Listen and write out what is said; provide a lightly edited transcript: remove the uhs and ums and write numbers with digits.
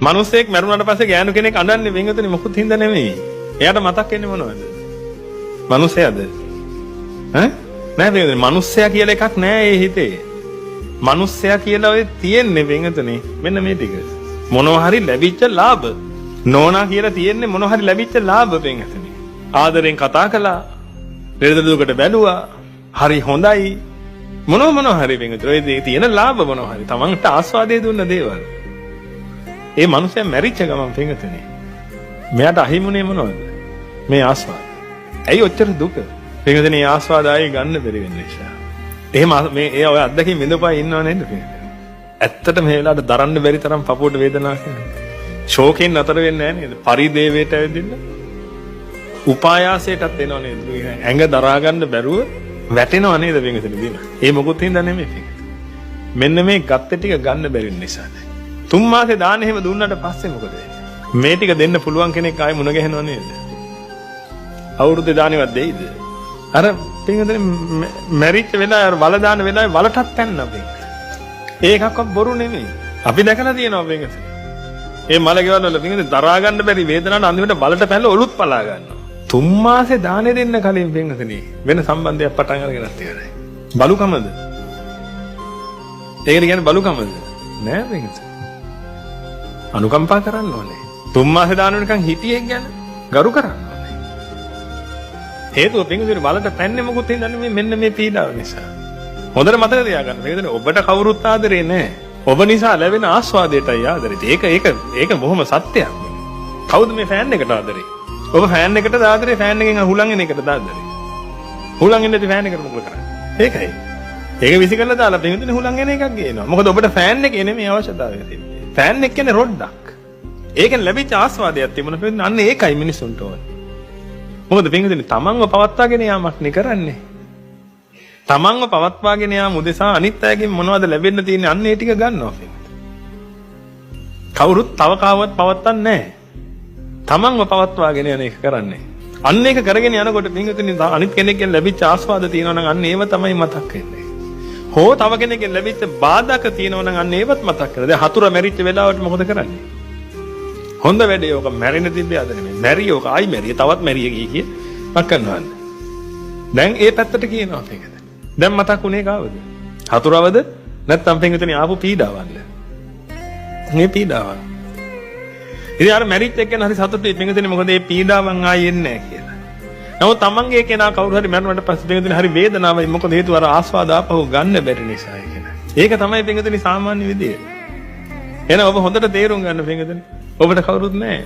මිනිස්සෙක් මරුණාට පස්සේ ගෑනු කෙනෙක් අඬන්නේ වෙන්ගතුනි මොකුත් හින්දා නෙමෙයි. එයාට මතක් වෙන්නේ මොනවද? මිනිස්සයාද? ඈ? නෑ වෙන්ගතුනි මිනිස්සයා කියලා එකක් නෑ ඒ හිතේ. මිනිස්සයා කියලා ඔය තියෙන්නේ වෙන්ගතුනි මෙන්න මේ ටික. මොනවා හරි ලැබිච්ච ලාභ. නෝනා කියලා තියෙන්නේ මොනවා හරි ලැබිච්ච ලාභ වෙන්ගතුනි. ආදරෙන් කතා කළා. ලෙඩ දුකට බැලුවා. හරි හොඳයි. මොනවා හරි වෙන්ගතුනි ඔය තියෙන ලාභ මොනවා හරි තමන්ට ආස්වාදයේ දුන්න දේවල්. ඒ මනුස්සයා මැරිච්ච ගමන් වෙන්ගතුනි. මෙයාට අහිමුනේ මොනවද? මේ ආස්වාද. ඇයි ඔච්චර දුක? වෙන්ගතුනි මේ ආස්වාද ආයේ ගන්න බැරි වෙන නිසා. එහෙම මේ ඒ ඔය අද්දකින් විඳපුවා ඉන්නව නේද වෙන්ගතුනි? ඇත්තට මේ වෙලාවට දරන්න බැරි තරම් පපුවට වේදනාවක් එනවා. ශෝකෙන් නතර වෙන්නේ නැහැ නේද? පරිදේවයට ඇවිදින්න. උපායාසයටත් එනව නේද? ඇඟ දරා ගන්න බැරුව වැටෙනව නේද වෙන්ගතුනි දින. ඒ මොකුත් හින්දා නෙමෙයි. මෙන්න මේ ගත්ත ටික ගන්න බැරි නිසා. 3 මාසේ දාන එහෙම දුන්නාට පස්සේ මොකද වෙන්නේ? මේ ටික දෙන්න පුළුවන් කෙනෙක් ආයෙ මුණ ගැහෙනව නේද? අවුරුද්දේ දානෙවත් දෙයිද? අර පින්වතුනි මැරිච්ච වෙලාවේ වල දාන වෙලාවේ වලටත් පැන්න අපි. ඒකක්වත් බොරු නෙමෙයි. අපි දැකලා තියෙනවා පින්වතුනි. මේ මල ගෙවල් වල පින්වතුනි දරා ගන්න බැරි වේදනාවට අන්තිමට වලට පැනලා ඔලුත් පලා ගන්නවා. 3 මාසේ දානෙ දෙන්න කලින් පින්වතුනි වෙන සම්බන්ධයක් පටන් අරගෙනත් ඉවරයි. බලුකමද? ඒකට කියන්නේ බලුකමද? නෑ පින්වතුනි. අනුකම්පා කරන්න ඕනේ. 3 මාසේ දාන වෙනකන් හිටියේ ගැන ගරු කරන්න ඕනේ. හේතුව පින්වතුනි වලට පැන්නේ මොකුත් හින්දා මෙන්න මේ පීඩාව නිසා. හොඳට මතක තියාගන්න. මේකද ඔබට කවුරුත් ආදරේ නැහැ. ඔබ නිසා ලැබෙන ආස්වාදයටයි ආදරේ. ඒක බොහොම සත්‍යයක්. කවුද මේ ෆෑන් එකට ආදරේ? ඔබ ෆෑන් එකට ආදරේ ෆෑන් එකෙන් හුලං එන එකට ආදරේ. හුලං එන්නේ ෆෑන් එකට මොකද කරන්නේ? ඒකයි. ඒක විසි කරලා දාලා පින්වතුනි හුලං එන එකක් ගේනවා. මොකද ඔබට ෆෑන් එකේ නෙමෙයි අවශ්‍යතාවය තියෙන්නේ. ෆෑන් එක කියන්නේ රොඩ්ඩක්. ඒකෙන් ලැබිච්ච ආස්වාදයක් තිබුණා පින්වතුනි අන්න ඒකයි මිනිසුන්ට ඕනේ. මොකද පින්වතුනි තමන්ව පවත්වාගෙන යාමක් නේ කරන්නේ. තමන්ව පවත්වාගෙන යාම උදෙසා අනිත් අයගෙන් මොනවද ලැබෙන්න තියෙන්නේ අන්න ඒ ටික ගන්නවා පින්වතුනි. කවුරුත් තව කාවත් පවත්වන්නේ නැහැ. තමන්ව පවත්වාගෙන යන එක කරන්නේ. අන්න ඒක කරගෙන යනකොට පින්වතුනි අනිත් කෙනෙක්ගෙන් ලැබිච්ච ආස්වාද තියෙනවා නම් අන්න ඒව තමයි මතක් වෙන්නේ. හෝ තව කෙනෙක්ගෙන් ලැබිච්ච බාධක තියෙනවා නම් අන්න ඒවත් මතක් කරලා. දැන් හතුර මැරිච්ච වෙලාවට මොකද කරන්නේ? හොඳ වැඩේ ඕක මැරෙන්න තිබ්බේ අද නෙමෙයි. මැරිය ඕක ආයි මැරිය තවත් මැරිය කිය මක් කරනවද? දැන් ඒ පැත්තට කියනවා පින්වතුනි. දැන් මතක් උනේ කාවද? හතුරවද? නැත්නම් පින්වතුනි ආපු පීඩාවන්ද? මේ පීඩාව. ඉතින් අර මැරිච් එක ගැන හරි සතුටුයි පින්වතුනි මොකද මේ පීඩාවන් ආයෙ එන්නේ නැහැ කියලා. නමුත් තමන්ගේ කෙනා කවුරු හරි මැරුණාට පස්සේ පින්වතුනි හරි වේදනාවයි මොකද හේතුව අර ආස්වාද ආපහු ගන්න බැරි නිසා ඒක තමයි පින්වතුනි සාමාන්‍ය විදිය. එහෙනම් ඔබ හොඳට තේරුම් ගන්න පින්වතුනි. ඔබට කවුරුත් නැහැ.